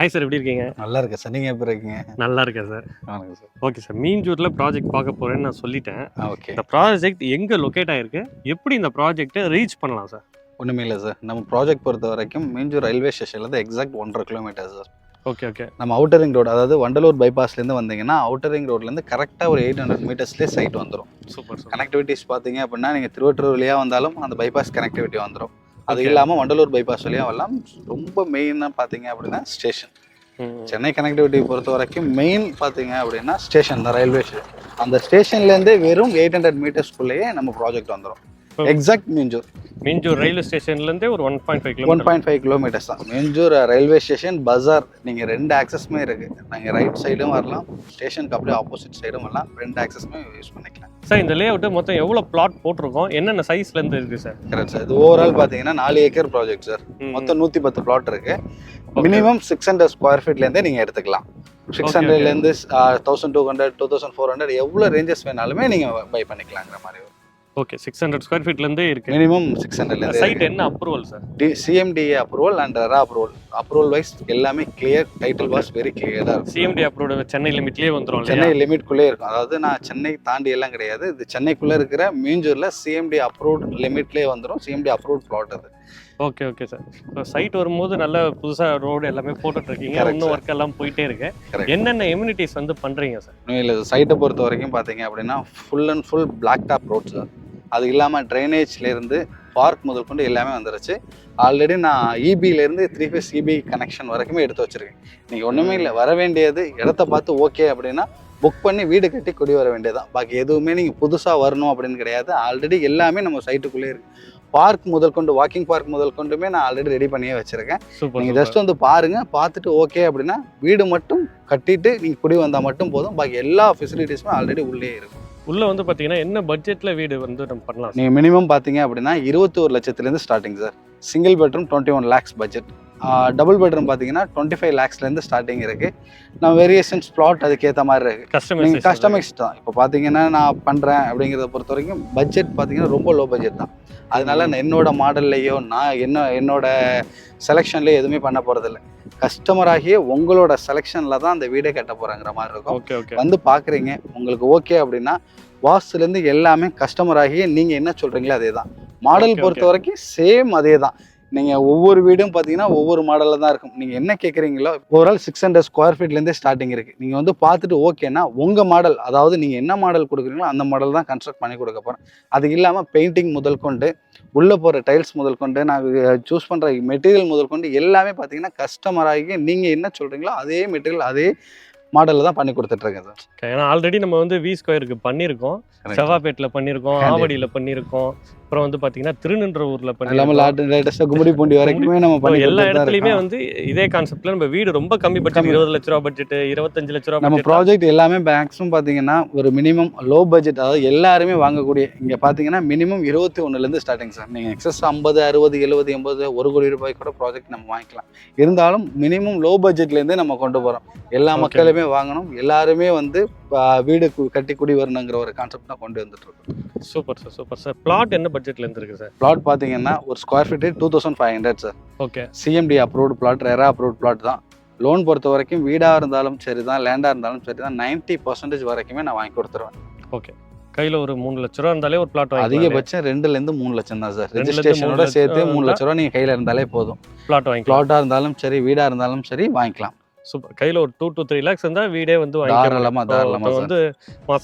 Hi sir, எப்படி இருக்கீங்க? நல்லா இருக்கேன் சார். நீங்கள் எப்படி இருக்கீங்க? நல்லா இருக்கேன் சார். வணக்கம் சார். ஓகே சார், மீஞ்சூரில் ப்ராஜெக்ட் பார்க்க போகிறேன்னு நான் சொல்லிட்டேன். ஓகே. இந்த ப்ராஜெக்ட் எங்கே லொக்கேட் ஆகிருக்கு, எப்படி இந்த ப்ராஜெக்ட்டை ரீச் பண்ணலாம் சார்? ஒன்றுமே இல்லை சார். நம்ம ப்ராஜெக்ட் பொறுத்த வரைக்கும் மீஞ்சூர் ரயில்வே ஸ்டேஷன்லேருந்து exact 1.5 kilometre sir. Okay okay. நம்ம அவுட்டர் ரிங் ரோடு, அதாவது வண்டலூர் பைபாஸ்லேருந்து வந்தீங்கன்னா அவுட்டர் ரிங் ரோட்லேருந்து கரெக்டாக ஒரு 800 மீட்டர்ஸ்லேயே சைட் வந்துடும். சூப்பர். கனெக்டிவிட்டிஸ் பார்த்தீங்க அப்படின்னா நீங்கள் திருவற்றூர் வழியாக வந்தாலும் அந்த பைபாஸ் கனெக்டிவிட்டி வந்துடும். அது இல்லாமல் வண்டலூர் பைபாஸ் வழியாக வரலாம். ரொம்ப மெயினாக பார்த்தீங்க அப்படின்னா ஸ்டேஷன். சென்னை கனெக்டிவிட்டி பொறுத்த வரைக்கும் மெயின் பார்த்தீங்க அப்படின்னா ஸ்டேஷன் தான், ரயில்வே ஸ்டேஷன். அந்த ஸ்டேஷன்லேருந்து வெறும் 800 மீட்டர்ஸ்குள்ளேயே நம்ம ப்ராஜெக்ட் வந்துடும். எக்ஸாக்ட் மீஞ்சூர் ரயில்வே ஸ்டேஷன்லேருந்தே ஒரு 1.5 கிலோமீட்டர்ஸ் தான். மீஞ்சூர் ரயில்வே ஸ்டேஷன் பஜார். நீங்கள் 2 ஆக்சஸ்மே இருக்குது. நீங்கள் ரைட் சைடும் வரலாம், ஸ்டேஷனுக்கு அப்படியே ஆப்போசிட் சைடும் வரலாம். 2 ஆக்சஸ்மே யூஸ் பண்ணிக்கலாம் சார். இந்த லேஅவுட் மொத்தம் எவ்வளோ பிளாட் போட்டிருக்கோம், என்னென்ன சைஸ்லேருந்து இருக்குது சார்? Correct sir. இது ஓவரால் பார்த்தீங்கன்னா 4 ஏக்கர் ப்ராஜெக்ட் சார். மொத்தம் 110 பிளாட் இருக்குது. மினிமம் 600 ஸ்கொயர் ஃபீட்லேருந்தே நீங்கள் எடுத்துக்கலாம். 600லேருந்து 1200, 2400 எவ்வளோ ரேஞ்சஸ் வேணாலுமே நீங்கள் பை பண்ணிக்கலாங்கிற மாதிரி. ஓகே, 600 ஸ்கொயர் ஃபீட்லேருந்து இருக்குது. மினிமம் 600லேருந்து. சைட் என்ன approval sir? CMDA approval and RERA approval. Approval wise எல்லாமே கிளியர். டைட்டில் வாஸ் வெரி கிளியராக இருக்கும். சிஎம்டி அப்ரூவல் சென்னை லிமிட்லேயே வந்துடும். சென்னை லிமிட்குள்ளே இருக்கும். அதாவது நான் சென்னை தாண்டி எல்லாம் கிடையாது. இது சென்னைக்குள்ளே இருக்கிற மீஞ்சூரில் சிஎம்டி அப்ரூவ்ட் லிமிட்லேயே வந்துடும். சிஎம்டி அப்ரூவ்ட் பிளாட் அது. Okay okay sir. இப்போ சைட் வரும்போது நல்ல புதுசாக ரோடு எல்லாமே போட்டுட்ருக்கீங்க. இன்னும் ஒர்க் எல்லாம் போயிட்டே இருக்கு. என்னென்ன எம்யூனிட்டிஸ் வந்து பண்ணுறீங்க சார்? இல்லை, சைட்டை பொறுத்த வரைக்கும் பார்த்தீங்க அப்படின்னா full and full block top road sir. அது இல்லாமல் ட்ரைனேஜ்லேருந்து பார்க் முதல் கொண்டு எல்லாமே வந்துருச்சு. ஆல்ரெடி நான் இபியிலேருந்து 3 ஃபேஸ் இபி கனெக்ஷன் வரைக்குமே எடுத்து வச்சுருக்கேன். நீங்கள் ஒன்றுமே இல்லை, வர வேண்டியது இடத்த பார்த்து ஓகே அப்படின்னா புக் பண்ணி வீடு கட்டி குடி வர வேண்டியதான். பாக்கி எதுவுமே நீங்கள் புதுசாக வரணும் அப்படின்னு கிடையாது. ஆல்ரெடி எல்லாமே நம்ம சைட்டுக்குள்ளே இருக்குது. பார்க் முதல் கொண்டு, வாக்கிங் பார்க் முதல் கொண்டுமே நான் ஆல்ரெடி ரெடி பண்ணியே வச்சுருக்கேன். நீங்கள் ஜஸ்ட் வந்து பாருங்கள், பார்த்துட்டு ஓகே அப்படின்னா வீடு மட்டும் கட்டிட்டு நீங்கள் குடி வந்தால் மட்டும் போதும். பாக்கி எல்லா ஃபெசிலிட்டிஸுமே ஆல்ரெடி உள்ளே இருக்கும். உள்ளே வந்து பார்த்தீங்கன்னா என்ன பட்ஜெட்டில் வீடு வந்து நம்ம பண்ணலாம்? நீங்கள் மினிமம் பார்த்தீங்க அப்படின்னா 21 லட்சத்துலேருந்து starting sir. Single bedroom 21 lakhs budget. Double bedroom பார்த்தீங்கன்னா 25 lakhsலேருந்து ஸ்டார்டிங் இருக்குது. நான் வேரியேஷன்ஸ் பிளாட் அதுக்கேற்ற மாதிரி இருக்குது. நீங்கள் கஸ்டமைஸ் தான். இப்போ பார்த்தீங்கன்னா நான் பண்ணுறேன் அப்படிங்கிறத பொறுத்த வரைக்கும் பட்ஜெட் பார்த்தீங்கன்னா ரொம்ப லோ பட்ஜெட் தான். அதனால நான் என்னோட மாடல்லையோ நான் என்னோட செலெக்ஷன்லேயோ எதுவுமே பண்ண போகிறதில்ல. கஸ்டமராகிய உங்களோட செலெக்ஷனில் தான் அந்த வீடே கட்ட போகிறாங்கிற மாதிரி இருக்கும். வந்து பார்க்குறீங்க, உங்களுக்கு ஓகே அப்படின்னா வாஸ்துலேருந்து எல்லாமே கஸ்டமராகிய நீங்கள் என்ன சொல்கிறீங்களோ அதே தான். மாடல் பொறுத்த வரைக்கும் சேம் அதே தான். நீங்கள் ஒவ்வொரு வீடும் பார்த்தீங்கன்னா ஒவ்வொரு மாடலில் தான் இருக்கும். நீங்கள் என்ன கேட்குறீங்களோ ஓவரால் 600 ஸ்கொயர் ஃபீட்லேருந்தே ஸ்டார்டிங் இருக்குது. நீங்கள் வந்து பார்த்துட்டு ஓகேன்னா உங்கள் மாடல், அதாவது நீங்கள் என்ன மாடல் கொடுக்குறீங்களோ அந்த மாடல் தான் கன்ஸ்ட்ரக்ட் பண்ணி கொடுக்க போகிறேன். அது இல்லாமல் பெயிண்டிங் முதல் கொண்டு, உள்ளே போகிற டைல்ஸ் முதல் கொண்டு, நான் சூஸ் பண்ணுற மெட்டீரியல் முதல் கொண்டு எல்லாமே பார்த்தீங்கன்னா கஸ்டமராகி நீங்கள் என்ன சொல்கிறீங்களோ அதே மெட்டீரியல் அதே மாடலில் தான் பண்ணி கொடுத்துட்ருக்கேன் சார். ஏன்னா ஆல்ரெடி நம்ம வந்து வி ஸ்கொயருக்கு பண்ணியிருக்கோம், செவ்வாப்பேட்டில் பண்ணியிருக்கோம், ஆவடியில் பண்ணியிருக்கோம், அப்புறம் வந்து பார்த்தீங்கன்னா திருநின்றவூரில் பண்ணியிருக்கோம், கும்மிடிப்பூண்டி வரைக்குமே நம்ம பண்ணி எல்லா இடத்துலையுமே வந்து இதே கான்செப்டில் நம்ம வீடு ரொம்ப கம்மி பட்ஜெட், 20 லட்ச ரூபா பட்ஜெட், 25 லட்ச ரூபா. நம்ம ப்ராஜெக்ட் எல்லாமே மேக்ஸிமம் பார்த்தீங்கன்னா ஒரு மினிமம் லோ பட்ஜெட், அதாவது எல்லாருமே வாங்கக்கூடிய. இங்கே பார்த்தீங்கன்னா மினிமம் 21லேருந்து ஸ்டார்டிங் சார். நீங்கள் எக்ஸஸ் 50, 60, 70, 80, 1 கோடி ரூபாய் கூட ப்ராஜெக்ட் நம்ம வாங்கிக்கலாம். இருந்தாலும் மினிமம் லோ பட்ஜெட்லேருந்தே நம்ம கொண்டு போகிறோம். எல்லா மக்களுமே வாங்கணும், எல்லாருமே வந்து வீடு கட்டி குடி வரணுங்கிற ஒரு கான்செப்ட் தான் கொண்டு வந்துட்டு இருக்கோம். Super sir, super sir. Flat என்ன பட்ஜெட்ல இருந்து இருக்கு சார்? பிளாட் பார்த்தீங்கன்னா ஒரு square feet 2500 sir. Okay. CMD approved flat, RERA approved flat தான். லோன் பொறுத்த வரைக்கும் வீடாக இருந்தாலும் சரி தான், லேண்டாக இருந்தாலும் சரி தான், 90% வரைக்குமே நான் வாங்கி கொடுத்துருவேன். ஓகே. கையில் ஒரு 3 லட்ச ரூபா இருந்தாலே ஒரு பிளாட் வாங்கி, அதிகபட்சம் 2லேருந்து 3 லட்சம் தான் சார். ரெஜிஸ்ட்ரேஷனோட சேர்த்து 3 லட்ச ரூபா நீங்கள் கையில் இருந்தாலே போதும். பிளாட்டாக இருந்தாலும் சரி, வீடாக இருந்தாலும் சரி வாங்கிக்கலாம். சூப்பர். கையில் ஒரு 2 to 3 lakhs இருந்தால் வீடே வந்து தாராளமாக வந்து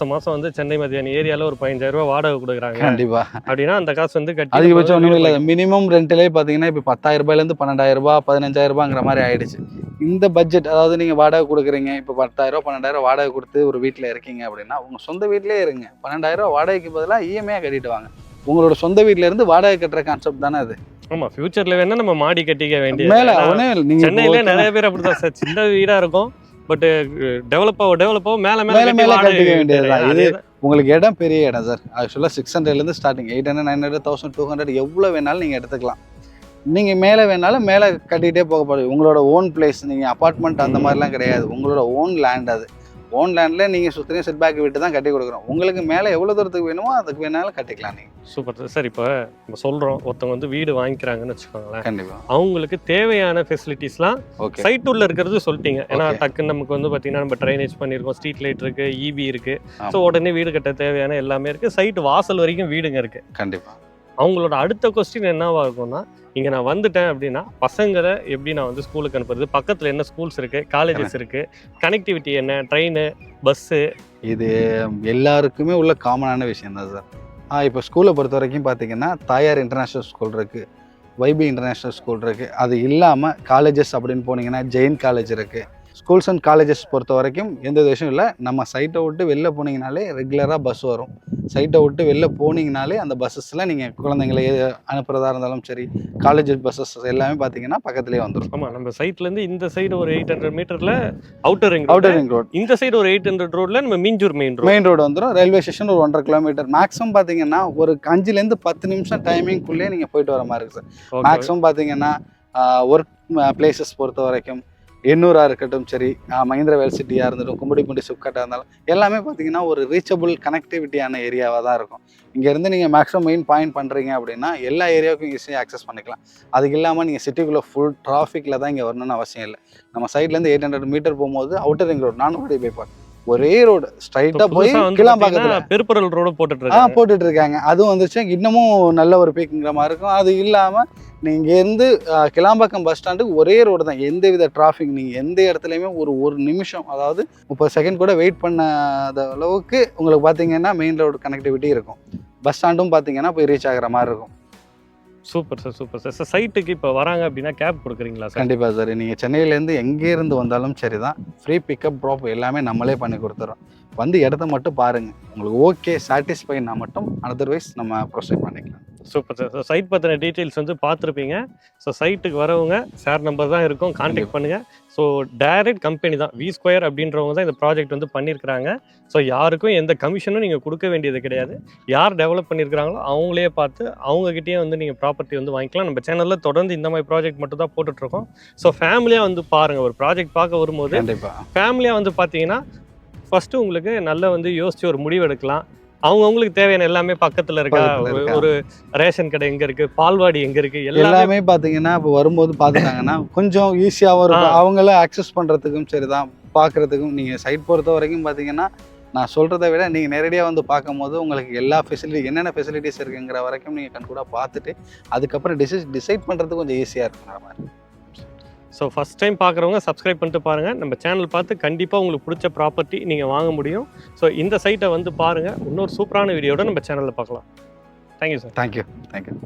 மாதம் வந்து சென்னை மதியான ஏரியாவில் ஒரு 15,000 ரூபா வாடகை கொடுக்குறாங்க. கண்டிப்பாக. அப்படின்னா அந்த காசு வந்து கட்டி அதிகபட்சம் ஒன்றும் இல்லை. மினிமம் ரெண்ட்லேயே பார்த்தீங்கன்னா இப்போ 10,000 ரூபாயிலேருந்து 12,000 ரூபா, 15,000 ரூபாங்கிற மாதிரி ஆயிடுச்சு. இந்த பட்ஜெட், அதாவது நீங்கள் வாடகை கொடுக்குறீங்க, இப்போ 10,000 12,000 வாடகை கொடுத்து ஒரு வீட்டில் இருக்கீங்க அப்படின்னா உங்கள் சொந்த வீட்டிலே இருங்க. 12,000 வாடகைக்கு பதிலாக இஎம்ஐயாக கட்டிட்டு வாங்க. உங்களோட சொந்த வீட்டில இருந்து வாடகை கட்டுற கான்செப்ட் தானே அது. ஆமா, ஃபியூச்சர்ல வேணா நம்ம மாடி கட்டிக்க வேண்டிய மேல சென்னையில நிறைய பேர் அப்படிதான் சார். சின்ன வீடா இருக்கும், பட் டெவலப் ஆகும் மேல கட்டிக்க வேண்டியதுதான். இது உங்களுக்கு இடம் பெரிய இடம் சார். ஆக்சுவலாக 600லேருந்து ஸ்டார்டிங் 800, 900, 1200 எவ்வளோ வேணாலும் நீங்கள் எடுத்துக்கலாம். நீங்கள் மேலே வேணாலும் மேலே கட்டிகிட்டே போக போகிறீங்க. உங்களோட ஓன் பிளேஸ், நீங்கள் அப்பார்ட்மெண்ட் அந்த மாதிரிலாம் கிடையாது. உங்களோட ஓன் லேண்ட் அது. ஓன் லேண்டில் நீங்கள் சுற்றியும் செட் பேக் விட்டு தான் கட்டி கொடுக்குறோம். உங்களுக்கு மேலே எவ்வளோ தூரத்துக்கு வேணுமோ அதுக்கு வேணாலும் கட்டிக்கலாம் நீங்கள். Super sir. சார் இப்போ நம்ம சொல்கிறோம் ஒருத்தவங்க வந்து வீடு வாங்கிக்கிறாங்கன்னு வச்சுக்கோங்களேன், கண்டிப்பா அவங்களுக்கு தேவையான ஃபெசிலிட்டிஸ்லாம் ஓகே சைட் உள்ள இருக்கிறது சொல்லிட்டீங்க. ஏன்னா Okay. டக்குன்னு நமக்கு வந்து பார்த்தீங்கன்னா நம்ம ட்ரைனேஜ் பண்ணியிருக்கோம், ஸ்ட்ரீட் லைட் இருக்குது, இபி இருக்குது. ஆமா. ஸோ உடனே வீடு கட்ட தேவையான எல்லாமே இருக்குது. சைட் வாசல் வரைக்கும் வீடுங்க இருக்குது. கண்டிப்பா அவங்களோட அடுத்த கொஸ்டின் என்னவா இருக்கும்னா, இங்கே நான் வந்துட்டேன் அப்படின்னா பசங்களை எப்படி நான் வந்து ஸ்கூலுக்கு அனுப்புறது, பக்கத்தில் என்ன ஸ்கூல்ஸ் இருக்குது, காலேஜஸ் இருக்குது, கனெக்டிவிட்டி என்ன, ட்ரெயின், பஸ்ஸு. இது எல்லாருக்குமே உள்ள காமனான விஷயம் தான் சார். இப்போ ஸ்கூலை பொறுத்த வரைக்கும் பார்த்தீங்கன்னா தாயார் இன்டர்நேஷ்னல் ஸ்கூல் இருக்குது, வைபி இன்டர்நேஷ்னல் ஸ்கூல் இருக்குது. அது இல்லாமல் காலேஜஸ் அப்படின்னு போனீங்கன்னா ஜெயின் காலேஜ் இருக்குது. ஸ்கூல்ஸ் அண்ட் காலேஜஸ் பொறுத்த வரைக்கும் எந்த விஷயம் இல்லை. நம்ம சைட்டை விட்டு வெளில போனீங்கனாலே ரெகுலராக பஸ் வரும். சைட்டை விட்டு வெளில போனீங்கனாலே அந்த பஸ்ஸஸில் நீங்கள் குழந்தைங்களை அனுப்புகிறதா இருந்தாலும் சரி, காலேஜ் பஸ்ஸஸ் எல்லாமே பார்த்தீங்கன்னா பக்கத்துலேயே வந்துடும். ஆமாம், நம்ம சைட்லேருந்து இந்த சைடு ஒரு 800 மீட்டரில் outer ring outer ring road, இந்த சைடு ஒரு 800 ரோட்ல நம்ம மீஞ்சூர் மெயின் ரோடு வந்துடும். ரயில்வே ஸ்டேஷன் ஒரு 1.5 கிலோமீட்டர். மேக்ஸிமம் பார்த்தீங்கன்னா ஒரு 5லேருந்து 10 நிமிஷம் டைமிங்குள்ளேயே நீங்கள் போயிட்டு வர மாதிரி இருக்குது சார். மேக்ஸிமம் பார்த்தீங்கன்னா ஒர்க் பிளேசஸ் பொறுத்த வரைக்கும் எண்ணூராக இருக்கட்டும் சரி, மஹிந்திரா வேல் சிட்டியாக இருந்துடும், கும்படிப்பூண்டி சிப்காட்டாக இருந்தாலும் எல்லாமே பார்த்தீங்கன்னா ஒரு ரீச்சபிள் கனெக்டிவிட்டியான ஏரியாவாக தான் இருக்கும். இங்கேருந்து நீங்கள் மேக்ஸிமம் மெயின் பாயிண்ட் பண்ணுறீங்க அப்படின்னா எல்லா ஏரியாவுக்கும் ஈஸியாக ஆக்சஸ் பண்ணிக்கலாம். அதுக்கு இல்லாமல் நீங்கள் சிட்டிக்குள்ளே ஃபுல் டிராஃபிக்கில் தான் இங்கே வரணும்னு அவசியம் இல்லை. நம்ம சைட்லேருந்து 800 மீட்டர் போகும்போது அவுட்டர் ரிங் ரோடு 4 பைபாஸ் ஒரே ரோடு ஸ்ட்ரைட்டாக போய் கிளாம்பாக்கத்தில் பெருப்பரல் ரோடு போட்டுட்டு இருக்காங்க. அதுவும் வந்துச்சு இன்னமும் நல்ல ஒரு பீக்குங்கிற மாதிரி இருக்கும். அது இல்லாமல் நீங்கள் இங்கேருந்து கிளாம்பாக்கம் பஸ் ஸ்டாண்டுக்கு ஒரே ரோடு தான், எந்த வித டிராஃபிக். நீங்கள் எந்த இடத்துலையுமே ஒரு நிமிஷம், அதாவது 30 செகண்ட் கூட வெயிட் பண்ணாத அளவுக்கு உங்களுக்கு பார்த்தீங்கன்னா மெயின் ரோடு கனெக்டிவிட்டி இருக்கும். பஸ் ஸ்டாண்டும் பார்த்தீங்கன்னா போய் ரீச் ஆகிற மாதிரி இருக்கும். Super sir, super sir. Sir சைட்டுக்கு இப்போ வராங்க அப்படின்னா கேப் கொடுக்குறீங்களா சார்? கண்டிப்பாக சார். நீங்கள் சென்னையிலேருந்து எங்கேருந்து வந்தாலும் சரி தான், ஃப்ரீ பிக்கப் ட்ராப் எல்லாமே நம்மளே பண்ணி கொடுத்துறோம். வந்து இடத்த மட்டும் பாருங்கள், உங்களுக்கு ஓகே சாட்டிஸ்ஃபைனா மட்டும் அதர்வைஸ் நம்ம ப்ரொசீட் பண்ணிக்கலாம். Super sir. ஸோ சைட் பற்றின டீட்டெயில்ஸ் வந்து பார்த்துருப்பீங்க. ஸோ சைட்டுக்கு வரவங்க சார் நம்பர் தான் இருக்கும், கான்டாக்ட் பண்ணுங்கள். ஸோ டைரக்ட் கம்பெனி தான் வி ஸ்கொயர் அப்படின்றவங்க தான் இந்த ப்ராஜெக்ட் வந்து பண்ணியிருக்கிறாங்க. ஸோ யாருக்கும் எந்த கமிஷனும் நீங்கள் கொடுக்க வேண்டியது கிடையாது. யார் டெவலப் பண்ணியிருக்கிறாங்களோ அவங்களே பார்த்து அவங்ககிட்டயே வந்து நீங்கள் ப்ராப்பர்ட்டி வந்து வாங்கிக்கலாம். நம்ம சேனலில் தொடர்ந்து இந்த மாதிரி ப்ராஜெக்ட் மட்டும் தான் போட்டுட்ருக்கோம். ஸோ ஃபேமிலியாக வந்து பாருங்கள், ஒரு ப்ராஜெக்ட் பார்க்க வரும்போது கண்டிப்பாக ஃபேமிலியாக வந்து பார்த்தீங்கன்னா ஃபஸ்ட்டு உங்களுக்கு நல்லா வந்து யோசிச்சு ஒரு முடிவு எடுக்கலாம். அவங்களுக்கு தேவையான எல்லாமே பக்கத்துல இருக்கா, ஒரு ரேஷன் கடை எங்க இருக்கு, பால்வாடி எங்க இருக்கு, எல்லாமே பாத்தீங்கன்னா இப்போ வரும்போது பாத்துட்டாங்கன்னா கொஞ்சம் ஈஸியாகவும் இருக்கும். அவங்கள அக்சஸ் பண்றதுக்கும் சரிதான், பாக்குறதுக்கும். நீங்க சைட் பொறுத்த வரைக்கும் பாத்தீங்கன்னா நான் சொல்றதை விட நீங்க நேரடியாக வந்து பார்க்கும்போது உங்களுக்கு எல்லா ஃபெசிலிட்டி என்னென்ன ஃபெசிலிட்டிஸ் இருக்குங்கிற வரைக்கும் நீங்க கண்கூட பார்த்துட்டு அதுக்கப்புறம் டிசைட் பண்றதுக்கு கொஞ்சம் ஈஸியா இருக்குங்கிற மாதிரி. ஸோ ஃபஸ்ட் டைம் பார்க்குறவங்க சப்ஸ்கிரைப் பண்ணிட்டு பாருங்கள். நம்ம சேனல் பார்த்து கண்டிப்பாக உங்களுக்கு பிடிச்ச ப்ராப்பர்ட்டி நீங்கள் வாங்க முடியும். ஸோ இந்த சைட்டை வந்து பாருங்கள். இன்னொரு சூப்பரான வீடியோட நம்ம சேனலில் பார்க்கலாம். Thank you sir. தேங்க்யூ.